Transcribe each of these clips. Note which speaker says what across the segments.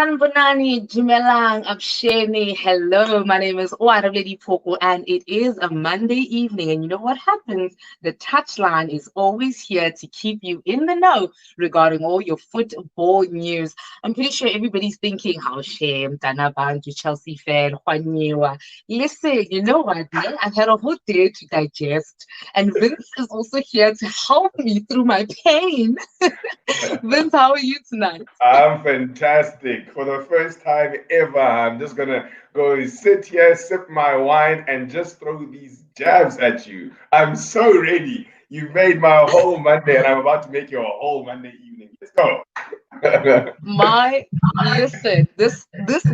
Speaker 1: Sanbonani, Dumelang, Absheni. Hello, my name is Oarabile Diphoko, and it is a Monday evening. And you know what happens? The Touchline is always here to keep you in the know regarding all your football news. I'm pretty sure everybody's thinking, how shame, Danabantu, Chelsea fan, Juaniwa. Listen, you know what? Yeah? I've had a whole day to digest, and Vince is also here to help me through my pain. Vince, how are you tonight?
Speaker 2: I'm fantastic. For the first time ever, I'm just gonna go sit here, sip my wine, and just throw these jabs at you. I'm so ready. You made my whole Monday, and I'm about to make your whole Monday evening. Let's go.
Speaker 1: My Listen, this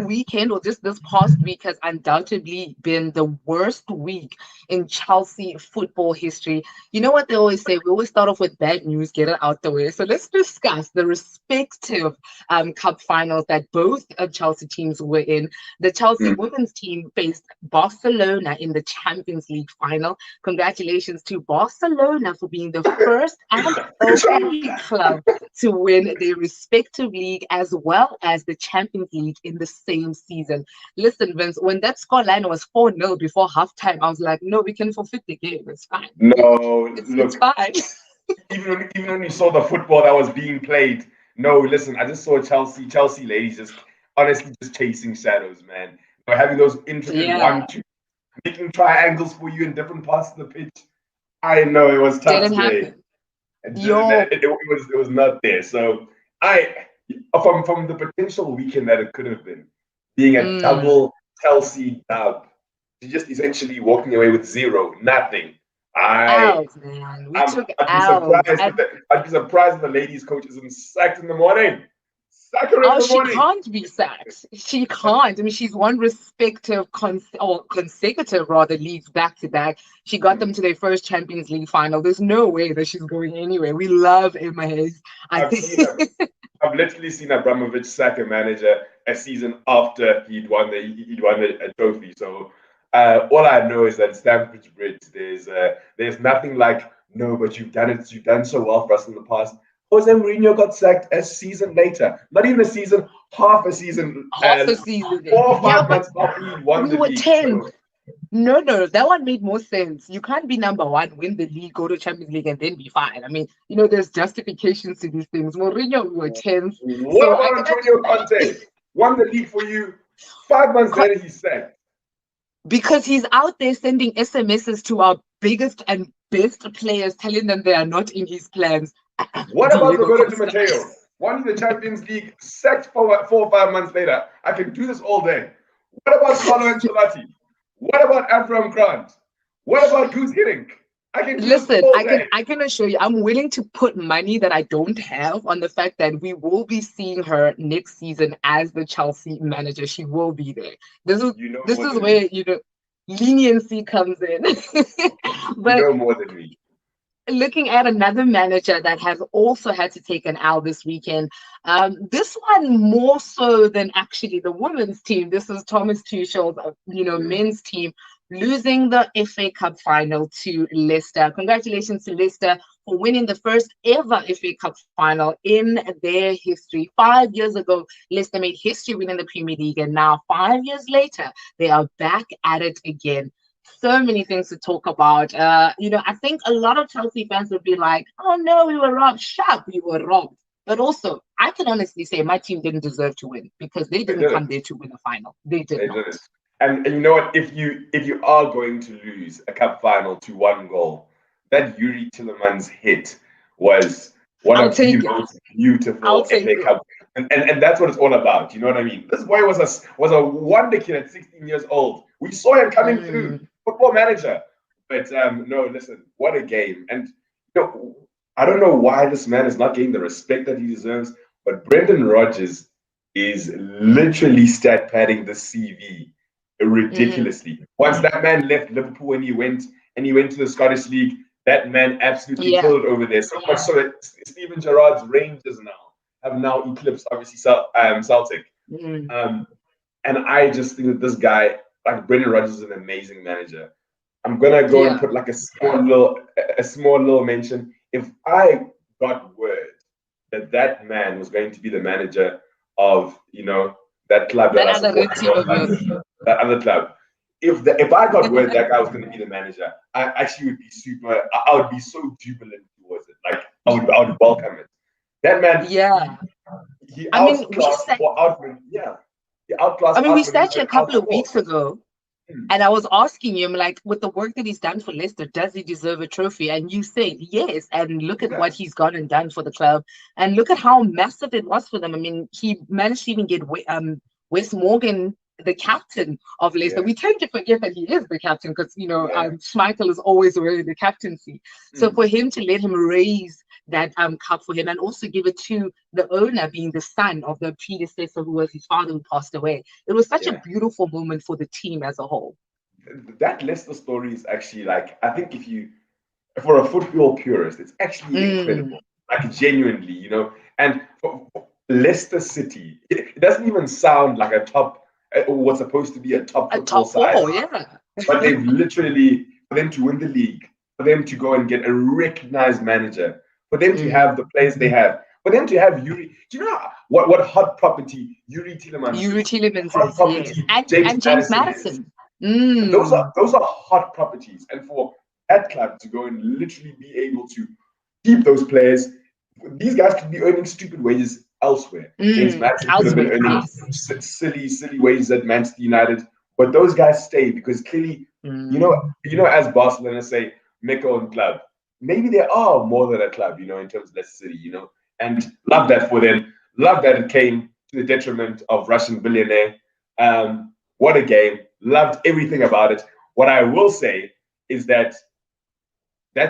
Speaker 1: weekend or just this past week has undoubtedly been the worst week in Chelsea football history. You know what they always say? We always start off with bad news, get it out the way. So let's discuss the respective cup finals that both Chelsea teams were in. The Chelsea
Speaker 2: Mm.
Speaker 1: women's team faced Barcelona in the Champions League final. Congratulations to Barcelona for being the first and
Speaker 2: Good job.
Speaker 1: only club to win their respective league as well as the Champions League in the same season. Listen, Vince, when that scoreline was 4-0 before halftime, I was like, no, we can forfeit the game. It's fine.
Speaker 2: No,
Speaker 1: It's
Speaker 2: look,
Speaker 1: fine.
Speaker 2: even when you saw the football that was being played, no, listen, I just saw Chelsea ladies just honestly just chasing shadows, man. Having those intricate
Speaker 1: Yeah,
Speaker 2: 1-2, making triangles for you in different parts of the pitch. I know it was tough
Speaker 1: didn't
Speaker 2: today.
Speaker 1: happen.
Speaker 2: It,
Speaker 1: Yo,
Speaker 2: it, it was not there. So I from the potential weekend that it could have been, being a
Speaker 1: mm,
Speaker 2: double Chelsea dub, to just essentially walking away with zero, nothing. I
Speaker 1: L's, man. We
Speaker 2: I'm
Speaker 1: took
Speaker 2: I'd be
Speaker 1: L's.
Speaker 2: surprised if
Speaker 1: And
Speaker 2: the ladies coach isn't sacked in the morning. Sack her in
Speaker 1: oh,
Speaker 2: the
Speaker 1: she
Speaker 2: morning.
Speaker 1: can't be sacked. She can't. I mean, she's won respective or consecutive rather leagues back to back. She got them to their first Champions League final. There's no way that she's going anywhere. We love Emma Hayes. I
Speaker 2: I've
Speaker 1: think
Speaker 2: seen them. I've literally seen Abramovich sack a manager a season after he'd won a trophy. So all I know is that Stamford Bridge, there's nothing like no, but you've done it. You've done so well for us in the past. Jose Mourinho got sacked a season later, not even a season, half a season,
Speaker 1: half a season.
Speaker 2: 4 or 5 months
Speaker 1: But
Speaker 2: after he'd won
Speaker 1: we
Speaker 2: the
Speaker 1: were
Speaker 2: league.
Speaker 1: 10th.
Speaker 2: So
Speaker 1: No, that one made more sense. You can't be number one, win the league, go to Champions League, and then be fine. I mean, there's justifications to these things. Mourinho, we were 10th.
Speaker 2: what
Speaker 1: So I
Speaker 2: about
Speaker 1: can
Speaker 2: Antonio Conte? Won the league for you. 5 months later, he's sacked.
Speaker 1: because he's out there sending SMSs to our biggest and best players, telling them they are not in his plans.
Speaker 2: What about
Speaker 1: Diego
Speaker 2: Roberto Di
Speaker 1: Costa.
Speaker 2: Matteo? Won the Champions League, sacked 4 or 5 months later. I can do this all day. What about Carlo Ancelotti? What about Avram Grant? What about Goose Hiddink? I can do this
Speaker 1: Listen,
Speaker 2: all
Speaker 1: I can
Speaker 2: day.
Speaker 1: I can assure you, I'm willing to put money that I don't have on the fact that we will be seeing her next season as the Chelsea manager. She will be there. This is
Speaker 2: You know
Speaker 1: this
Speaker 2: more
Speaker 1: is
Speaker 2: than me.
Speaker 1: where leniency comes in.
Speaker 2: You
Speaker 1: But
Speaker 2: know more than me.
Speaker 1: looking at another manager that has also had to take an L this weekend, this one more so than actually the women's team. This is Thomas Tuchel's,
Speaker 2: Mm.
Speaker 1: men's team losing the FA Cup final to Leicester. Congratulations to Leicester for winning the first ever FA Cup final in their history. 5 years ago, Leicester made history winning the Premier League, and now 5 years later, they are back at it again. So many things to talk about. I think a lot of Chelsea fans would be like, oh no, we were robbed. Sharp, we were robbed. But also, I can honestly say my team didn't deserve to win because they
Speaker 2: They
Speaker 1: didn't come
Speaker 2: didn't.
Speaker 1: there to win a final. They did
Speaker 2: They
Speaker 1: not.
Speaker 2: didn't. And you know what? If you are going to lose a cup final to one goal, that Yuri Tillemans hit was one
Speaker 1: I'll
Speaker 2: of the
Speaker 1: take it.
Speaker 2: most
Speaker 1: I'll
Speaker 2: beautiful
Speaker 1: take
Speaker 2: FA
Speaker 1: it.
Speaker 2: Cup, and that's what it's all about. You know what I mean? This boy was a wonder kid at 16 years old. We saw him coming through,
Speaker 1: Mm,
Speaker 2: football manager. But no, listen, what a game! And you know, I don't know why this man is not getting the respect that he deserves. But Brendan Rodgers is literally stat padding the CV
Speaker 1: mm,
Speaker 2: ridiculously. Once that man left Liverpool and he went to the Scottish League, that man absolutely
Speaker 1: yeah.
Speaker 2: killed it over there. So much so that Steven Gerrard's Rangers have now eclipsed obviously Celtic.
Speaker 1: Mm,
Speaker 2: Um, and I just think that this guy, like Brendan Rodgers, is an amazing manager. I'm gonna go and
Speaker 1: yeah.
Speaker 2: put like a small little mention. If I got word that man was going to be the manager of that club
Speaker 1: That
Speaker 2: I
Speaker 1: other
Speaker 2: support,
Speaker 1: red team of yours.
Speaker 2: that other club. If I got word that guy was going to be the manager, I actually would be I would be so jubilant towards it. Like I would welcome it. That man,
Speaker 1: Yeah.
Speaker 2: he
Speaker 1: I mean,
Speaker 2: outclassed or outman, yeah, he outclassed.
Speaker 1: we
Speaker 2: Outman,
Speaker 1: sat here a couple of weeks ago, and I was asking you, I'm like, with the work that he's done for Leicester, does he deserve a trophy? And you said yes. And look at what he's gone and done for the club, and look at how massive it was for them. I mean, he managed to even get Wes Morgan, the captain of Leicester. We tend to forget that he is the captain because Schmeichel is always wearing the captaincy. So for him to let him raise that cup for him and also give it to the owner, being the son of the predecessor who was his father who passed away, it was such a beautiful moment for the team as a whole.
Speaker 2: That Leicester story is actually, like, I think for a football purist, it's actually incredible, like genuinely, and for Leicester City, it doesn't even sound like a top, what's supposed to be a top football side. But they've literally, for them to win the league, for them to go and get a recognized manager, for them to have the players they have, for them to have Yuri. Do you know what hot property Yuri Tielemans
Speaker 1: is? Yes. And James Maddison.
Speaker 2: Those are hot properties. And for that club to go and literally be able to keep those players, these guys could be earning stupid wages elsewhere. James Maddison could have been earning silly wages at Manchester United. But those guys stay because clearly, as Barcelona say, Mecca and club, maybe they are more than a club, in terms of Leicester City, and love that for them. Love that it came to the detriment of Russian billionaire. What a game. Loved everything about it. What I will say is that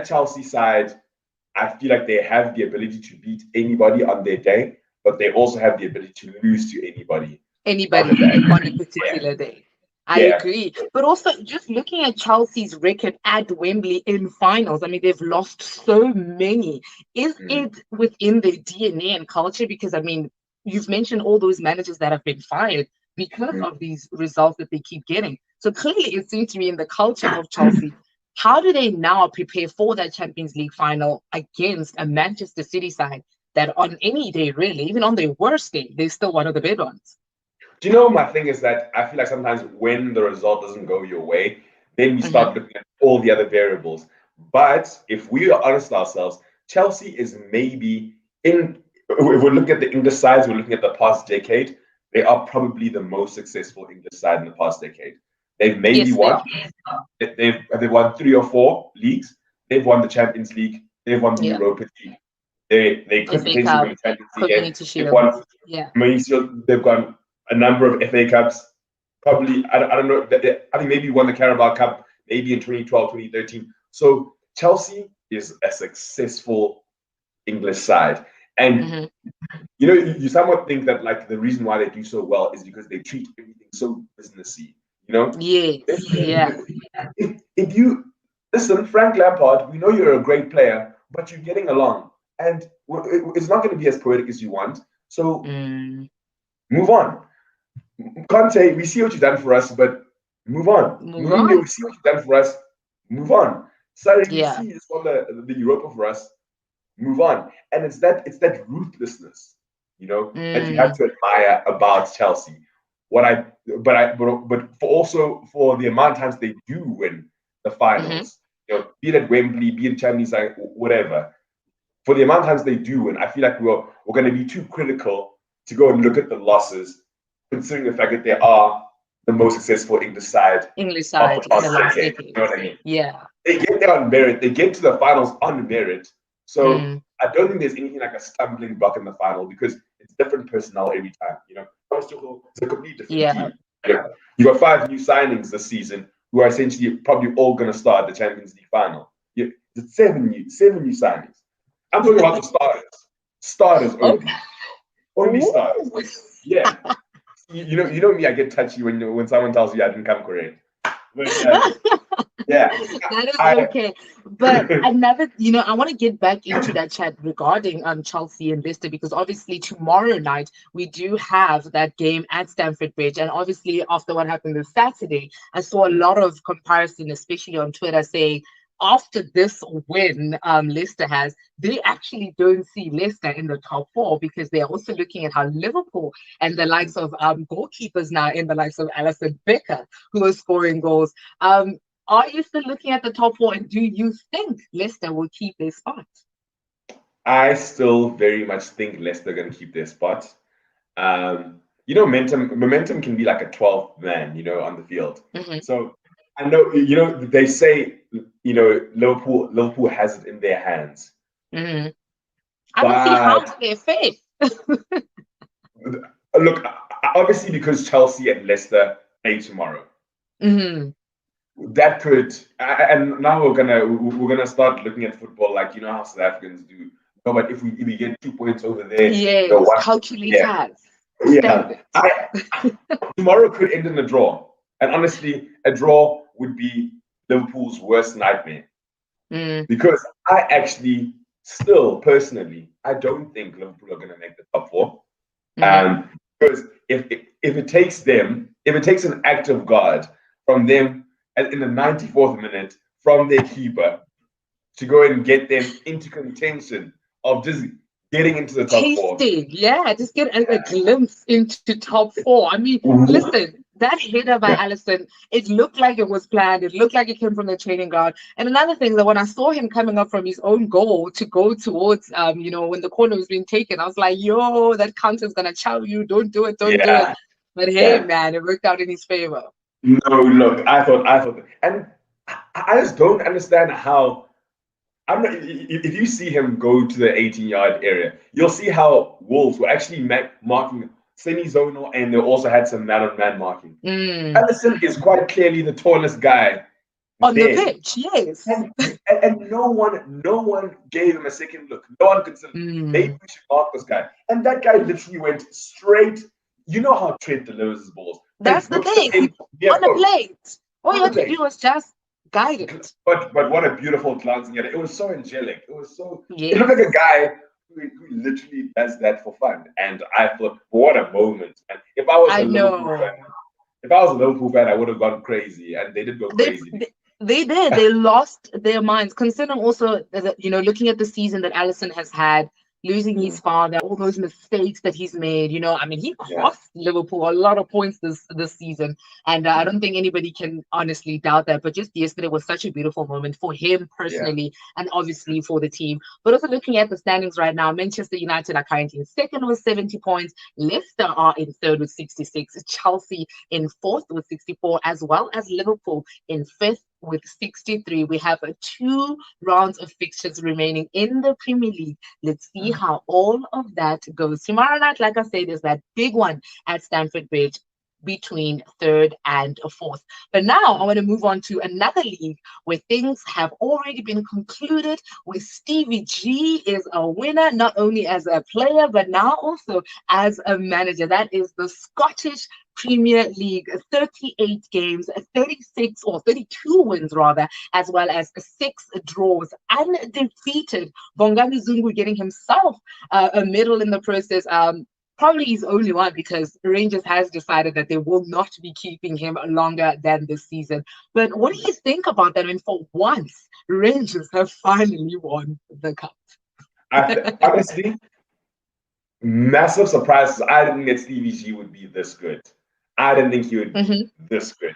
Speaker 2: Chelsea side, I feel like they have the ability to beat anybody on their day, but they also have the ability to lose to anybody
Speaker 1: on a particular day. I agree. But also, just looking at Chelsea's record at Wembley in finals, I mean, they've lost so many. Is it within their DNA and culture? Because, I mean, you've mentioned all those managers that have been fired because of these results that they keep getting. So clearly, it seems to be in the culture of Chelsea. How do they now prepare for that Champions League final against a Manchester City side that on any day, really, even on their worst day, they're still one of the big ones?
Speaker 2: Do you know, my thing is that I feel like sometimes when the result doesn't go your way, then we start looking at all the other variables. But if we are honest ourselves, Chelsea is maybe if we're looking at the English sides, we're looking at the past decade, they are probably the most successful English side in the past decade. They've maybe won. They've won 3 or 4 leagues. They've won the Champions League. They've won the Europa League. They could potentially win the Champions League. They've won. They've got a number of FA Cups. Probably, I don't know. I think maybe won the Carabao Cup maybe in 2012, 2013. So Chelsea is a successful English side. And, you somewhat think that, like, the reason why they do so well is because they treat everything so businessy, If you listen, Frank Lampard, we know you're a great player, but you're getting along. And it's not going to be as poetic as you want. So move on. Conte, we see what you've done for us, but move on. Mourinho, we see what you've done for us. Move on. Sorry, we see you won the Europa for us. Move on. And it's that ruthlessness, that you have to admire about Chelsea. But for the amount of times they do win the finals, be it at Wembley, be it Champions League, whatever. For the amount of times they do win, I feel like we're going to be too critical to go and look at the losses, considering the fact that they are the most successful English side
Speaker 1: in the last decade.
Speaker 2: You know what I mean?
Speaker 1: Yeah.
Speaker 2: They get there on merit. They get to the finals on merit. So I don't think there's anything like a stumbling block in the final because it's different personnel every time. It's a completely different team. You got 5 new signings this season who are essentially probably all going to start the Champions League final. It's 7 new signings. I'm talking about the starters. Starters only. Only starters. Yeah. You know me, I get touchy when someone tells me I didn't come correct. But,
Speaker 1: that is okay. But another, I want to get back into that chat regarding Chelsea and Leicester because obviously tomorrow night we do have that game at Stamford Bridge, and obviously after what happened this Saturday, I saw a lot of comparison, especially on Twitter, saying after this win Leicester has, they actually don't see Leicester in the top four because they're also looking at how Liverpool and the likes of goalkeepers now in the likes of Alisson Becker who are scoring goals. Are you still looking at the top four, and do you think Leicester will keep their spot?
Speaker 2: I still very much think Leicester are going to keep their spot. Momentum can be like a 12th man, on the field.
Speaker 1: Mm-hmm.
Speaker 2: So I know, they say, Liverpool has it in their hands.
Speaker 1: Mm-hmm. I don't see how to their faith.
Speaker 2: Look, obviously because Chelsea and Leicester play tomorrow.
Speaker 1: Mm-hmm.
Speaker 2: That could, and now we're gonna start looking at football like how South Africans do. No, but if we get 2 points over there,
Speaker 1: yes, calculators.
Speaker 2: Yeah. Tomorrow could end in a draw, and honestly, a draw would be Liverpool's worst nightmare. Because I actually, still personally, I don't think Liverpool are gonna make the top four. Because if it takes an act of God from them in the 94th minute from their keeper to go and get them into contention of just getting into the top four.
Speaker 1: Yeah, just get a glimpse into top four. I mean, listen, that header by Alisson, it looked like it was planned. It looked like it came from the training ground. And another thing, that when I saw him coming up from his own goal to go towards, when the corner was being taken, I was like, yo, that counter's going to chow you. Don't do it. Don't do it. But hey, man, it worked out in his favor.
Speaker 2: No, look, I thought, and I just don't understand how. If you see him go to the 18-yard area, you'll see how Wolves were actually marking semi-zonal, and they also had some man-on-man marking. Alisson is quite clearly the tallest guy
Speaker 1: on the pitch, yes.
Speaker 2: And no one gave him a second look. No one considered maybe we should mark this guy. And that guy literally went straight. You know how Trent delivers his balls.
Speaker 1: That's the thing. On a plate. All you had to do was just guide it.
Speaker 2: But what a beautiful glancing at it. It was so angelic. It was so. Yes. It looked like a guy who literally does that for fun. And I thought, what a moment! And if I was a Liverpool fan, I would have gone crazy. And they did go crazy.
Speaker 1: They did. They lost their minds. Considering also that, looking at the season that Alisson has had, losing his father, all those mistakes that he's made, he cost Liverpool a lot of points this season. And I don't think anybody can honestly doubt that. But just yesterday was such a beautiful moment for him personally, and obviously for the team. But also looking at the standings right now, Manchester United are currently in second with 70 points. Leicester are in third with 66. Chelsea in fourth with 64, as well as Liverpool in fifth with 63. We have 2 rounds of fixtures remaining in the Premier League. Let's see how all of that goes. Tomorrow night, like I said, is that big one at Stamford Bridge between third and fourth. But now I want to move on to another league where things have already been concluded, where Stevie G is a winner, not only as a player, but now also as a manager. That is the Scottish Premier League, 38 games, 36 or 32 wins rather, as well as 6 draws, undefeated. Bongani Zungu getting himself a medal in the process. Probably his only one, because Rangers has decided that they will not be keeping him longer than this season. But what do you think about that? I mean, for once, Rangers have finally won the cup.
Speaker 2: Honestly, massive surprises. I didn't think that Stevie G would be this good. I didn't think he would be this good.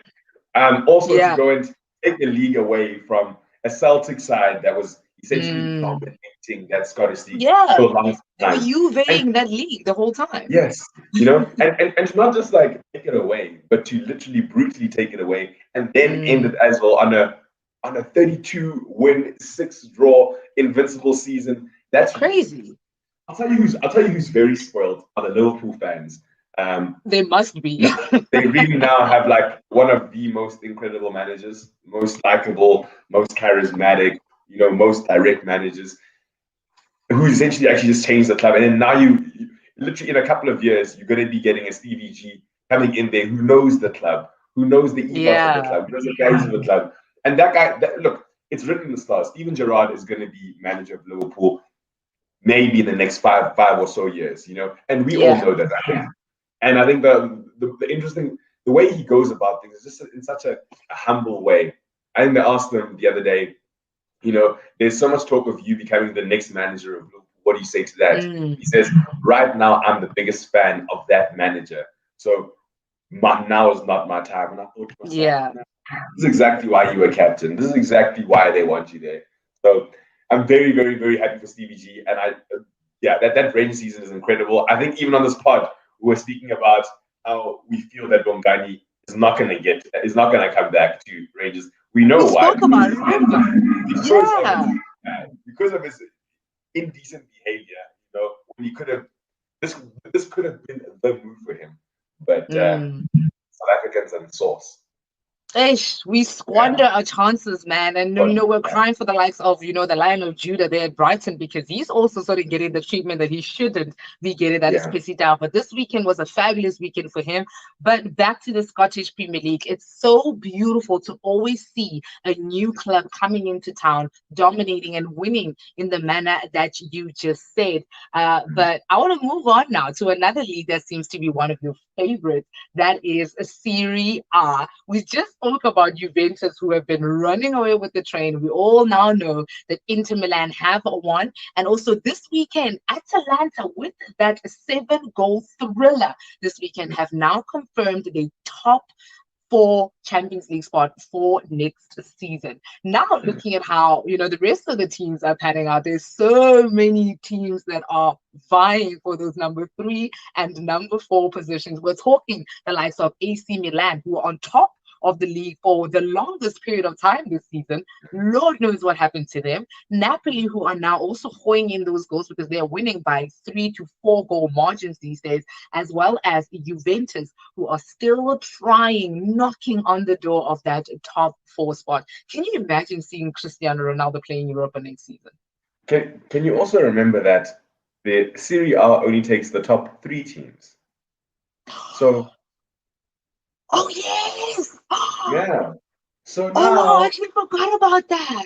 Speaker 2: Also, to go and take the league away from a Celtic side that was essentially dominating that Scottish league.
Speaker 1: So long time. You veiled that league the whole time.
Speaker 2: Yes, and to not just like take it away, but to literally brutally take it away, and then end it as well on a 32 win, 6 draw, invincible season. That's
Speaker 1: crazy.
Speaker 2: I'll tell you who's very spoiled are the Liverpool fans.
Speaker 1: They must be.
Speaker 2: They really now have like one of the most incredible managers, most likable, most charismatic, most direct managers, who essentially actually just changed the club. And then now you literally in a couple of years, you're going to be getting a Stevie G coming in there who knows the club, who knows the ethos of the club, who knows the guys of the club. And that guy, look, it's written in the stars. Steven Gerrard is going to be manager of Liverpool maybe in the next five or so years, and we all know that. And I think the interesting, the way he goes about things is just in such a humble way. I think they asked him the other day, there's so much talk of you becoming the next manager of Liverpool. What do you say to that?
Speaker 1: Mm.
Speaker 2: He says, right now, I'm the biggest fan of that manager. So now is not my time. And I thought to myself,
Speaker 1: Yeah.
Speaker 2: this is exactly why you were captain. This is exactly why they want you there. So I'm very, very, very happy for Stevie G. And that Rangers season is incredible. I think even on this pod, we were speaking about how we feel that Bongani is not going to come back to Rangers. We know
Speaker 1: We
Speaker 2: why.
Speaker 1: spoke about it, remember?
Speaker 2: Because of his indecent behavior. When he could have, this could have been the move for him. But South Africans and sauce.
Speaker 1: We squander our chances, man. And we're crying for the likes of, the Lion of Judah there at Brighton, because he's also sort of getting the treatment that he shouldn't be getting. That is pissy down. But this weekend was a fabulous weekend for him. But back to the Scottish Premier League, it's so beautiful to always see a new club coming into town, dominating and winning in the manner that you just said. But I want to move on now to another league that seems to be one of your favorites. That is Serie A. We just spoke about Juventus, who have been running away with the train. We all now know that Inter Milan have won. And also this weekend, Atalanta, with that 7-goal thriller this weekend, have now confirmed the top 4 Champions League spot for next season. Now looking at how, the rest of the teams are panning out, there's so many teams that are vying for those number 3 and number 4 positions. We're talking the likes of AC Milan, who are on top of the league for the longest period of time this season. Lord knows what happened to them. Napoli, who are now also holding in those goals because they are winning by 3 to 4 goal margins these days, as well as Juventus, who are still trying, knocking on the door of that top 4 spot. Can you imagine seeing Cristiano Ronaldo playing Europa next season?
Speaker 2: Can you also remember that the Serie A only takes the top 3 teams? So
Speaker 1: oh yes!
Speaker 2: Yeah. So now,
Speaker 1: I actually forgot about that.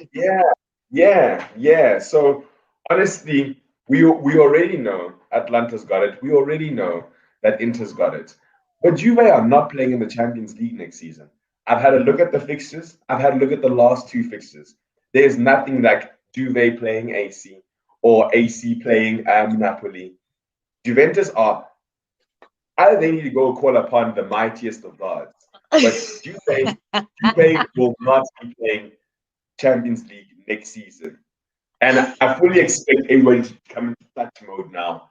Speaker 2: Yeah. So honestly, we already know Atlanta's got it. We already know that Inter's got it. But Juve are not playing in the Champions League next season. I've had a look at the fixtures. I've had a look at the last 2 fixtures. There's nothing like Juve playing AC or AC playing Napoli. Juventus are either they need to go call upon the mightiest of gods. But Juve will not be playing Champions League next season. And I fully expect everybody to come into clutch mode now.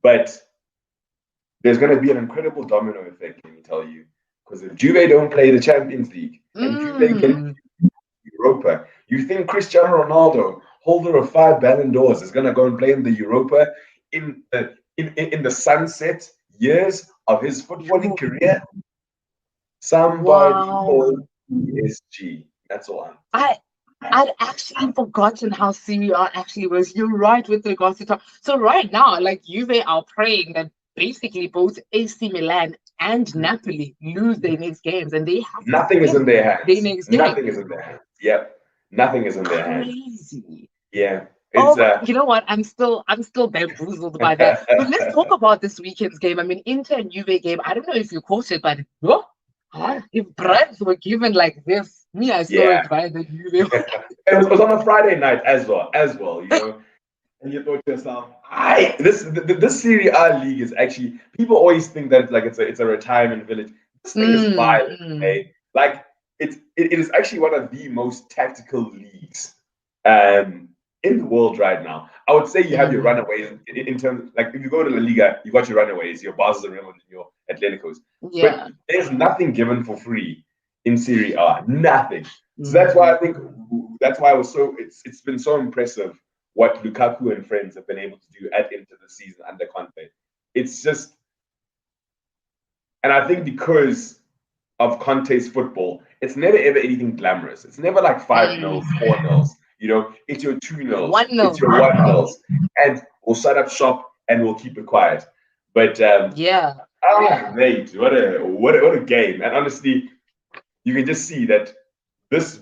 Speaker 2: But there's going to be an incredible domino effect, let me tell you. Because if Juve don't play the Champions League and Juve can Europa, you think Cristiano Ronaldo, holder of 5 Ballon d'Ors, is going to go and play in the Europa in the sunset years of his footballing career? Somebody called PSG. That's all.
Speaker 1: I'd actually forgotten how Serie A actually was. You're right with regards to top. So right now, like Juve are praying that basically both AC Milan and Napoli lose their next games, and they have
Speaker 2: nothing is in their hands.
Speaker 1: Nothing
Speaker 2: is in their hands. Yep, nothing is in their hands.
Speaker 1: Crazy.
Speaker 2: Yeah.
Speaker 1: You know what? I'm still bamboozled by that. But let's talk about this weekend's game. I mean, Inter and Juve game. I don't know if you caught it, but if brands were given like this, I saw it by the Juve.
Speaker 2: It was on a Friday night as well, And you thought to yourself, this Serie A league is actually, people always think that like it's a retirement village. This thing is violent, okay? Like it is actually one of the most tactical leagues in the world right now. I would say you have your runaways in terms, like if you go to the Liga, you got your runaways, your Barca's and Real and your Atleticos.
Speaker 1: Yeah.
Speaker 2: But there's nothing given for free in Serie A. Nothing. So that's why it's been so impressive what Lukaku and friends have been able to do at Inter the season under Conte. It's just, and I think because of Conte's football, it's never ever anything glamorous. It's never like 5-0, 4-0. It's your 2-0,
Speaker 1: 1-0.
Speaker 2: it's your 1-0, and we'll shut up shop and we'll keep it quiet. But mate, what a game! And honestly, you can just see that this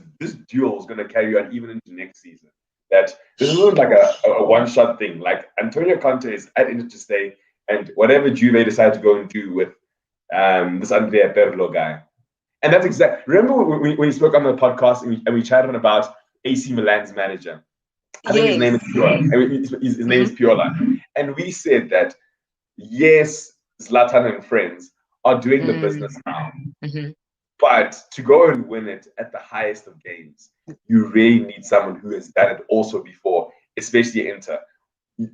Speaker 2: duel is going to carry on even into next season. That this isn't like a one-shot thing. Like Antonio Conte is at Inter to stay, and whatever Juve decide to go and do with this Andrea Pirlo guy. And that's exactly. Remember when we spoke on the podcast and we chatted about AC Milan's manager. I think his name
Speaker 1: Yes.
Speaker 2: is Pure. His name is Piola. And we said that, yes, Zlatan and friends are doing the business now. But to go and win it at the highest of games, you really need someone who has done it also before, especially Inter.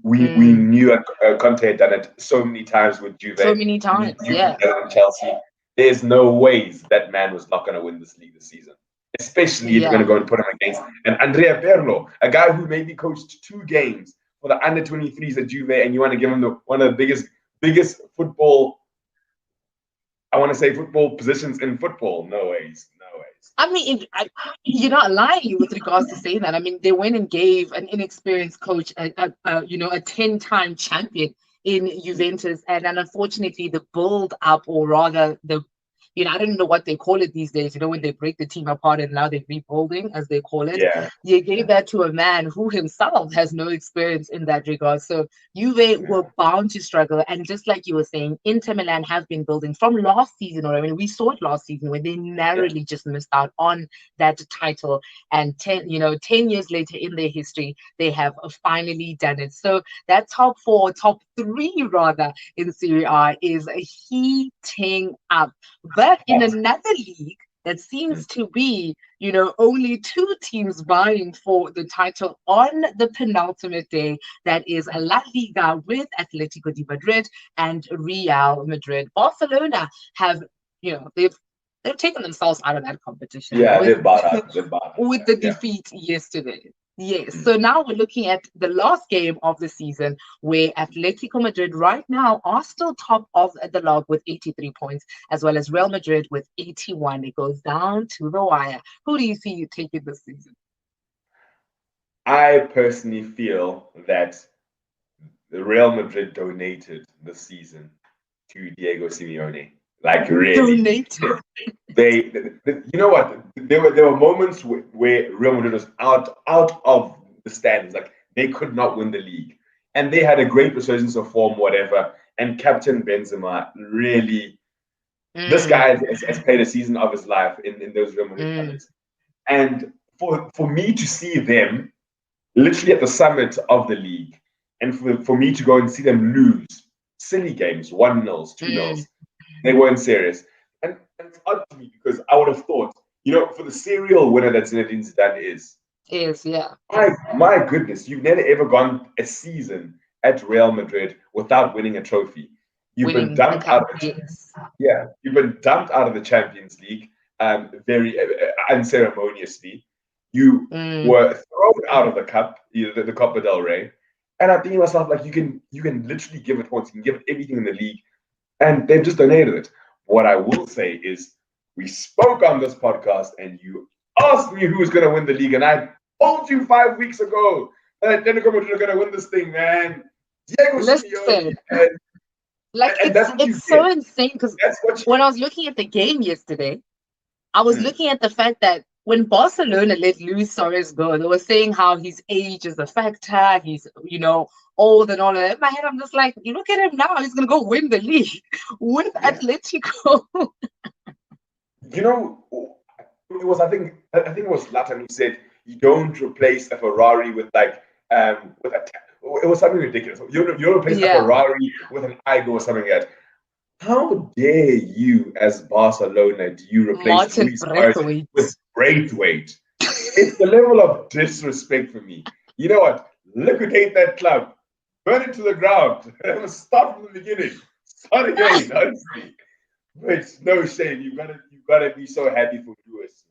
Speaker 2: We knew Conte had done it so many times with Juve.
Speaker 1: So many times, yeah.
Speaker 2: And Chelsea. There's no ways that man was not going to win this league this season. Especially if you're going to go and put him against an Andrea Pirlo, a guy who maybe coached 2 games for the under 23s at Juve, and you want to give him one of the biggest football, I want to say football positions in football. No ways.
Speaker 1: I mean, you're not lying with regards to saying that. I mean, they went and gave an inexperienced coach a 10-time champion in Juventus, and unfortunately, the build up, or rather the I don't know what they call it these days, when they break the team apart and now they're rebuilding, as they call it.
Speaker 2: Yeah.
Speaker 1: You gave that to a man who himself has no experience in that regard. So Juve were bound to struggle. And just like you were saying, Inter Milan have been building from last season already. I mean, we saw it last season when they narrowly just missed out on that title. And 10 years later in their history, they have finally done it. So that top 3 rather in Serie A is heating up. But in another league that seems to be, only 2 teams vying for the title on the penultimate day, that is La Liga with Atletico de Madrid and Real Madrid. Barcelona have, they've taken themselves out of that competition.
Speaker 2: Yeah, they're bought out.
Speaker 1: With the defeat yesterday. Yes. So now we're looking at the last game of the season, where Atletico Madrid right now are still top of the log with 83 points, as well as Real Madrid with 81. It goes down to the wire. Who do you see you taking this season?
Speaker 2: I personally feel that the Real Madrid donated this season to Diego Simeone. Like, really.
Speaker 1: Donated.
Speaker 2: They you know what? There were moments where Real Madrid was out of the standings. Like, they could not win the league. And they had a great resurgence of form, whatever. And Captain Benzema really, this guy has played a season of his life in those Real Madrid colours. And for me to see them literally at the summit of the league, and for me to go and see them lose silly games, 1-0, 2-0, they weren't serious. And it's odd to me, because I would have thought, for the serial winner that Zinedine Zidane is,
Speaker 1: yeah.
Speaker 2: My goodness, you've never ever gone a season at Real Madrid without winning a trophy. You've been dumped out of you've been dumped out of the Champions League, very unceremoniously. You were thrown out of the cup, the Copa del Rey. And I'm thinking to myself, like, you can literally give it points, you can give it everything in the league, and they've just donated it. What I will say is, we spoke on this podcast and you asked me who was going to win the league, and I told you 5 weeks ago that Atletico Madrid are going to win this thing, man. Diego Simeone.
Speaker 1: It's so insane, because when I was looking at the game yesterday, I was looking at the fact that when Barcelona let Luis Suarez go, they were saying how his age is a factor, he's, old and all of that. In my head, I'm just like, you look at him now, he's going to go win the league with Atletico.
Speaker 2: I think it was Zlatan who said, you don't replace a Ferrari with it was something ridiculous. You don't replace a Ferrari with an Aigo or something like that. How dare you, as Barcelona, do you replace Luis Suarez with Braithwaite? It's the level of disrespect for me. You know what? Liquidate that club. Burn it to the ground. Start from the beginning. Start again, honestly. But no shame. You've got to be so happy for Lewis.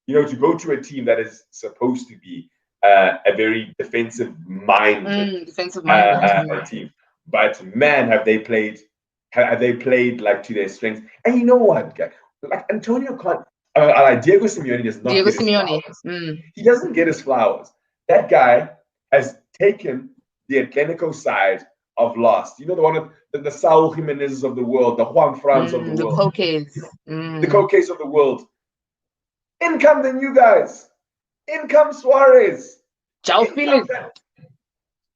Speaker 2: To go to a team that is supposed to be a very defensive-minded team. But man, have they played like to their strengths. And you know what, guys? Like, Antonio Conte, Diego Simeone does not get his flowers. He doesn't get his flowers. That guy has taken the Atletico side of lost. The one of the Saul Jimenez's of the world, the Juan Frans of the world. The Coques of the world. In come the new guys. In come Suarez.
Speaker 1: João Felix.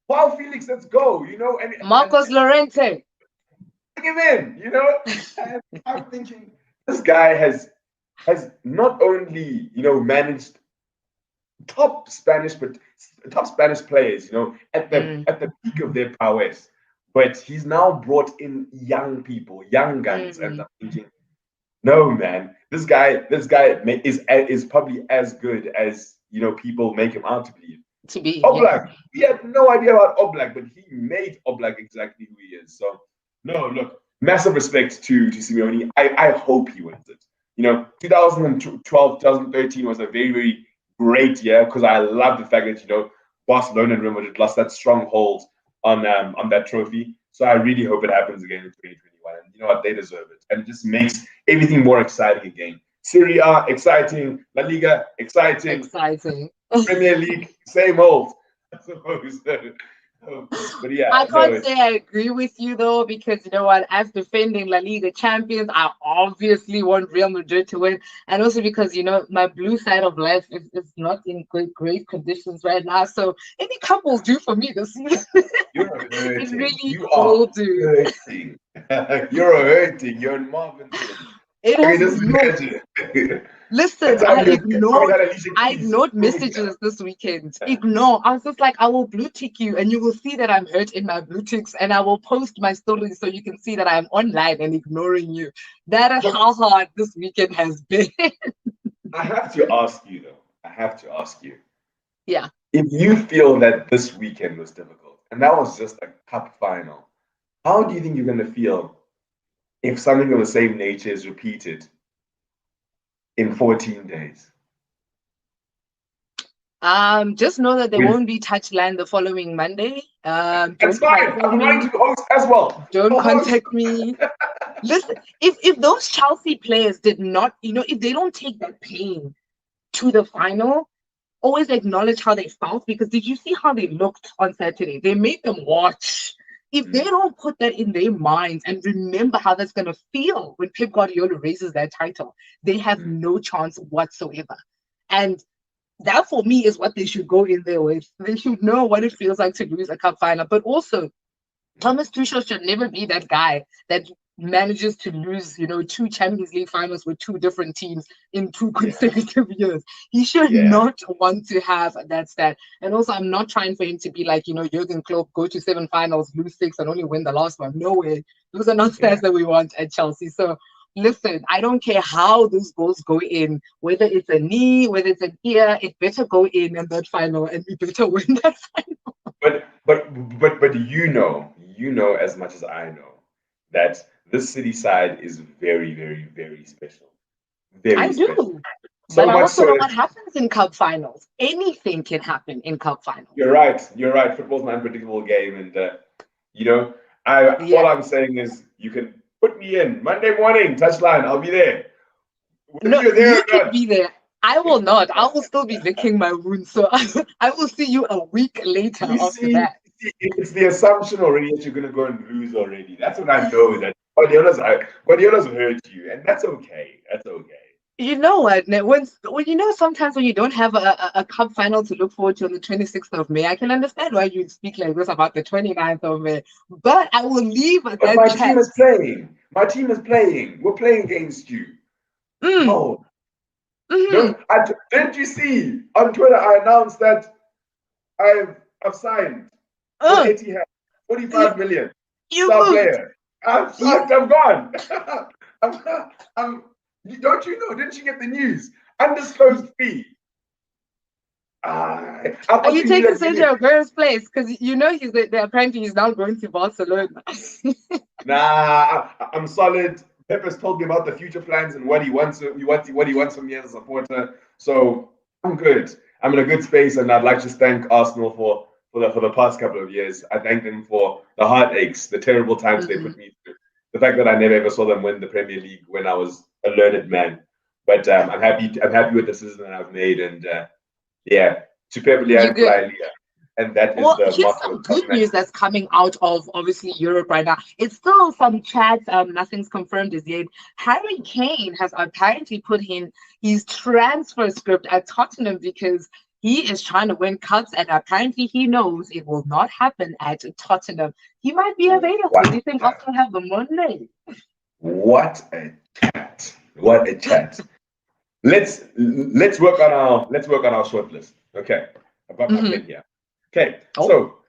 Speaker 2: Wow, Felix, let's go. And
Speaker 1: Marcos Llorente.
Speaker 2: Bring him in, And I'm thinking, this guy has not only, managed top Spanish players, at the peak of their prowess. But he's now brought in young people, young guns, and I'm thinking, no, man, this guy is probably as good as people make him out to be. Oblak, we had no idea about Oblak, but he made Oblak exactly who he is. So, no, look, massive respect to Simeone. I hope he wins it. 2012, 2013 was a very, very great year because I love the fact that Barcelona and Real Madrid lost that stronghold on that trophy. So I really hope it happens again in 2021. And you know what? They deserve it. And it just makes everything more exciting again. Serie A, exciting. La Liga, exciting. Premier League, same old, I suppose. But yeah,
Speaker 1: I can't say I agree with you though, because you know what, as defending La Liga champions, I obviously want Real Madrid to win, and also because my blue side of life is not in great conditions right now. So any couples do for me this season.
Speaker 2: You're hurting.
Speaker 1: It really
Speaker 2: you will do. Hurting. You're hurting. You're in Marvin.
Speaker 1: Listen, I ignored messages this weekend. Ignore. I was just like, I will blue tick you and you will see that I'm hurt in my blue ticks, and I will post my stories so you can see that I'm online and ignoring you. That is how hard this weekend has been.
Speaker 2: I have to ask you though.
Speaker 1: Yeah.
Speaker 2: If you feel that this weekend was difficult and that was just a cup final, how do you think you're going to feel if something of the same nature is repeated in 14 days?
Speaker 1: Just know that there won't be Touchline the following Monday.
Speaker 2: That's fine. I'm going to host as well.
Speaker 1: Don't contact me. Listen, if those Chelsea players did not, if they don't take that pain to the final, always acknowledge how they felt, because did you see how they looked on Saturday? They made them watch. If they don't put that in their minds and remember how that's going to feel when Pep Guardiola raises that title, they have no chance whatsoever. And that, for me, is what they should go in there with. They should know what it feels like to lose a cup final. But also, Thomas Tuchel should never be that guy that manages to lose, 2 Champions League finals with 2 different teams in 2 consecutive years. He should not want to have that stat. And also, I'm not trying for him to be like, Jurgen Klopp, go to 7 finals, lose 6, and only win the last one. No way. Those are not stats that we want at Chelsea. So, listen, I don't care how those goals go in, whether it's a knee, whether it's an ear, it better go in that final, and we better win that final.
Speaker 2: But you know as much as I know that this City side is very, very, very special. Very special.
Speaker 1: So but I also know what happens in cup finals. Anything can happen in cup finals.
Speaker 2: You're right. Football's an unpredictable game, and all I'm saying is you can put me in Monday morning, Touchline. I'll be there.
Speaker 1: No, you can be there. I will not. I will still be licking my wounds. So I will see you a week later after that.
Speaker 2: It's the assumption already that you're going to go and lose already. That's what I know, that Guardiola's hurt you, and that's okay. That's okay.
Speaker 1: You know what? When sometimes when you don't have a cup final to look forward to on the 26th of May, I can understand why you speak like this about the 29th of May. But I will leave that chat.
Speaker 2: My team is playing. My team is playing. We're playing against you. Oh. Didn't you see on Twitter? I announced that I've signed 45 million star player. I'm gone. Don't you know? Didn't you get the news? Undisclosed fee.
Speaker 1: Are you taking Sergio Aguero's place? Because apparently he's now going to Barcelona.
Speaker 2: Nah, I'm solid. Pep has told me about the future plans and what he wants from me as a supporter. So I'm good. I'm in a good space, and I'd like to thank Arsenal for the past couple of years. I thank them for the heartaches, the terrible times they put me through. The fact that I never ever saw them win the Premier League when I was a learned man. But I'm happy with the decision that I've made, and superbly and Liga. And that is
Speaker 1: here's some good news that's coming out of obviously Europe right now. It's still some chats, nothing's confirmed as yet. Harry Kane has apparently put in his transfer script at Tottenham because he is trying to win cups, and apparently he knows it will not happen at Tottenham. He might be available. Do you think Arsenal have the money?
Speaker 2: What a chat! What a chat! Let's work on our short list. Okay, I've got my pen here. Okay,
Speaker 1: Oh.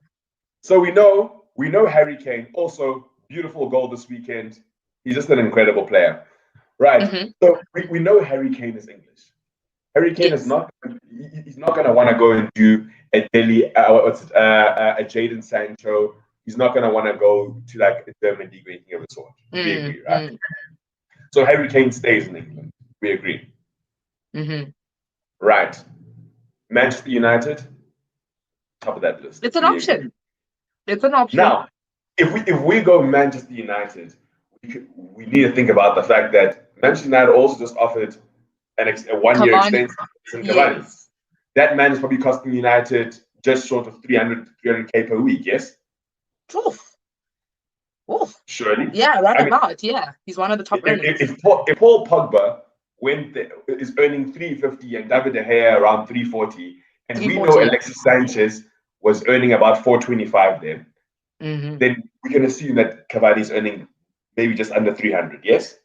Speaker 2: so we know Harry Kane. Also, beautiful goal this weekend. He's just an incredible player, right? So we know Harry Kane is English. Harry Kane is
Speaker 1: Yes.
Speaker 2: not. He's not going to want to go and do a a Jadon Sancho. He's not going to want to go to like a German league or anything of the sort. We agree, right? So Harry Kane stays in England. We agree. Right. Manchester United, top of that list.
Speaker 1: It's an option. It's an option.
Speaker 2: Now, if we go Manchester United, we need to think about the fact that Manchester United also just offered a 1 year extension to Cavani.
Speaker 1: Yes.
Speaker 2: That man is probably costing United just short of 300K per week, yes?
Speaker 1: Oof.
Speaker 2: Surely.
Speaker 1: Yeah, about. Yeah, he's one of the top earners.
Speaker 2: If Paul Pogba is earning 350 and David De Gea around 340, and we know Alexis Sanchez was earning about 425 then, then we can assume that Cavani is earning maybe just under 300, yes?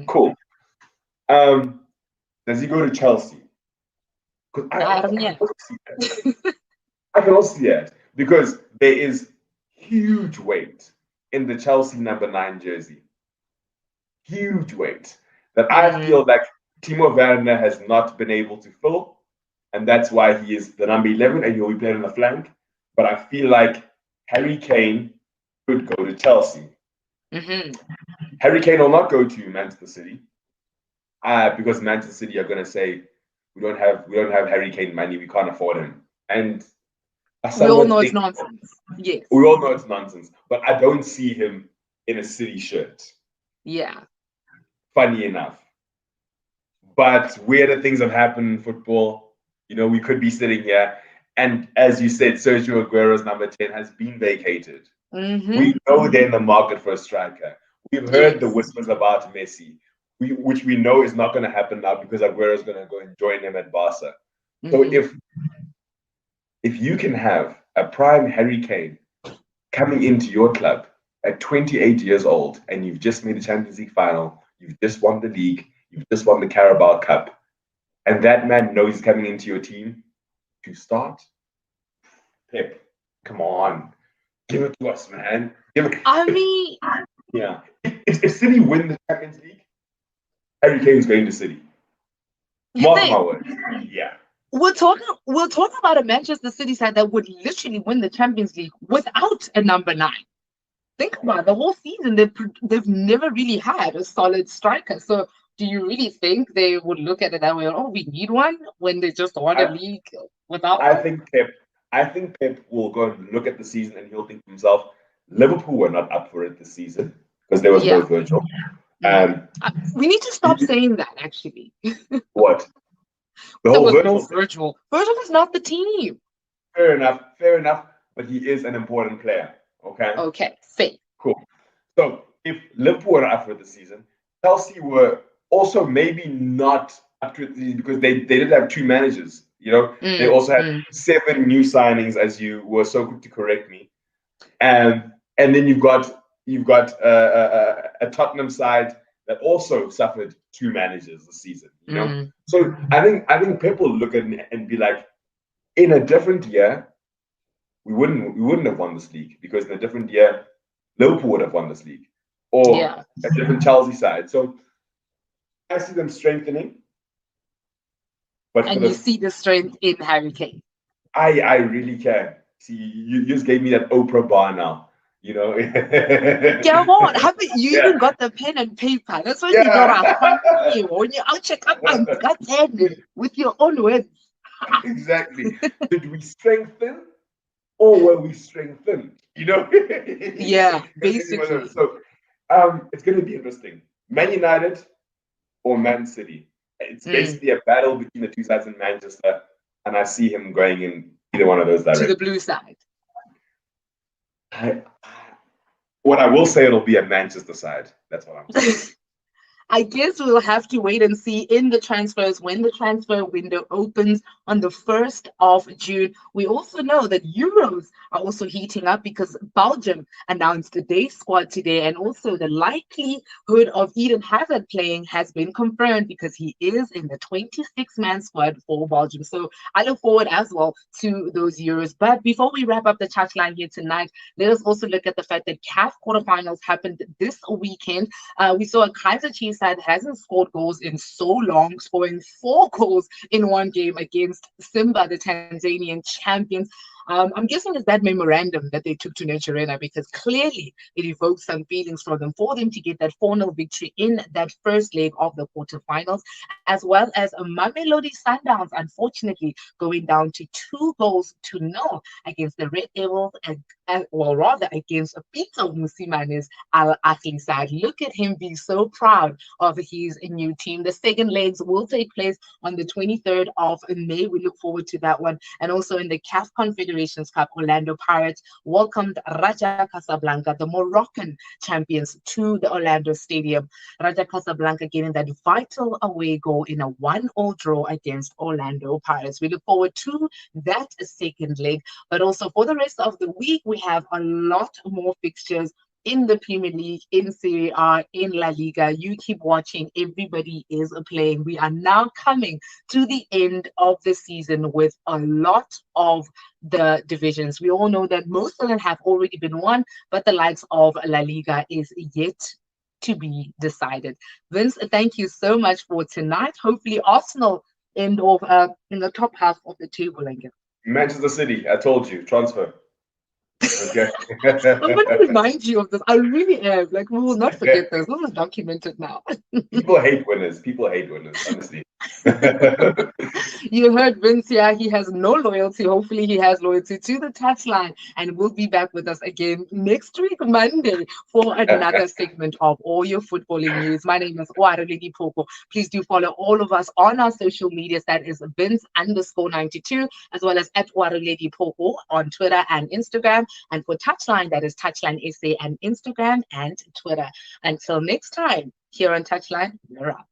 Speaker 2: Cool. Does he go to Chelsea? I can also see that because there is huge weight in the Chelsea number 9 jersey. Huge weight that I feel like Timo Werner has not been able to fill, and that's why he is the number 11 and he'll be playing on the flank. But I feel like Harry Kane could go to Chelsea. Harry Kane will not go to Manchester City because Manchester City are going to say we don't have Harry Kane money, we can't afford him, and
Speaker 1: we all know it's nonsense. Yes,
Speaker 2: we all know it's nonsense, but I don't see him in a City shirt.
Speaker 1: Yeah.
Speaker 2: Funny enough. But weirder things have happened in football. You know, we could be sitting here, and as you said, Sergio Aguero's number 10 has been vacated. We know they're in the market for a striker. We've heard the whispers about Messi, which we know is not going to happen now because Aguero's going to go and join him at Barca. So if you can have a prime Harry Kane coming into your club at 28 years old and you've just made the Champions League final, you've just won the league, you've just won the Carabao Cup, and that man knows he's coming into your team to start, Pep, come on, give it to us, man. Yeah. If City win the Champions League, Harry Kane's going to City. Mark my words. Yeah.
Speaker 1: We're talking about a Manchester City side that would literally win the Champions League without a number 9. Think about it, the whole season. They've never really had a solid striker. So do you really think they would look at it that way? Oh, we need one when they just won a league without?
Speaker 2: I think Pep will go and look at the season and he'll think to himself, Liverpool were not up for it this season because there was no Virgil.
Speaker 1: We need to stop saying that. Actually,
Speaker 2: what? The
Speaker 1: whole Virgil. Virgil is not the team.
Speaker 2: Fair enough. But he is an important player. Okay,
Speaker 1: fair.
Speaker 2: Cool. So if Liverpool were up for the season, Chelsea were also maybe not up to it because they did have 2 managers. You know, they also had 7 new signings, as you were so quick to correct me. And then you've got a Tottenham side that also suffered 2 managers this season. You know, so I think people look at it and be like, in a different year, we wouldn't have won this league because in a different year, Liverpool would have won this league, or a different Chelsea side. So I see them strengthening.
Speaker 1: And you see the strength in Harry Kane.
Speaker 2: I really can. See, you just gave me that Oprah bar now. You know.
Speaker 1: Come on, haven't you even got the pen and paper? That's why you got you when you out check up and with your own words.
Speaker 2: Exactly. Did we strengthen or were we strengthened? You know?
Speaker 1: Yeah, basically.
Speaker 2: So it's gonna be interesting. Man United or Man City. It's basically a battle between the 2 sides in Manchester, and I see him going in either one of those directions.
Speaker 1: To the blue side.
Speaker 2: What I will say, it'll be a Manchester side. That's what I'm saying.
Speaker 1: I guess we'll have to wait and see in the transfers when the transfer window opens on the 1st of June. We also know that Euros are also heating up because Belgium announced a day squad today, and also the likelihood of Eden Hazard playing has been confirmed because he is in the 26-man squad for Belgium. So I look forward as well to those Euros. But before we wrap up the touchline here tonight, let us also look at the fact that CAF quarterfinals happened this weekend. We saw a Kaiser Chiefs side hasn't scored goals in so long, scoring 4 goals in one game against Simba, the Tanzanian champions. I'm guessing it's that memorandum that they took to Nigeria, because clearly it evoked some feelings for them to get that 4-0 victory in that first leg of the quarterfinals, as well as a Mamelodi Sundowns, unfortunately, going down to 2-0 against the Red Devils, well, rather against Peter Musimane's Al Ahly side. Look at him being so proud of his new team. The second legs will take place on the 23rd of May. We look forward to that one. And also in the CAF Confederations Cup, Orlando Pirates welcomed Raja Casablanca, the Moroccan champions, to the Orlando Stadium. Raja Casablanca getting that vital away goal in a 1-0 draw against Orlando Pirates. We look forward to that second leg. But also for the rest of the week, we have a lot more fixtures in the Premier League, in Serie A, in La Liga. You keep watching. Everybody is playing. We are now coming to the end of the season with a lot of the divisions. We all know that most of them have already been won, but the likes of La Liga is yet to be decided. Vince, thank you so much for tonight. Hopefully Arsenal end off in the top half of the table again.
Speaker 2: Manchester City, I told you, transfer. Okay.
Speaker 1: I'm going to remind you of this. I really am. Like, we will not forget this. This is documented now.
Speaker 2: People hate winners. People hate winners, honestly.
Speaker 1: You heard Vince here. He has no loyalty. Hopefully, he has loyalty to the touchline, and will be back with us again next week, Monday, for another segment of all your footballing news. My name is Oarabile Diphoko. Please do follow all of us on our social medias. That is Vince_92, as well as at Oarabile Diphoko on Twitter and Instagram. And for Touchline, that is Touchline SA and Instagram and Twitter. Until next time, here on Touchline, we're out.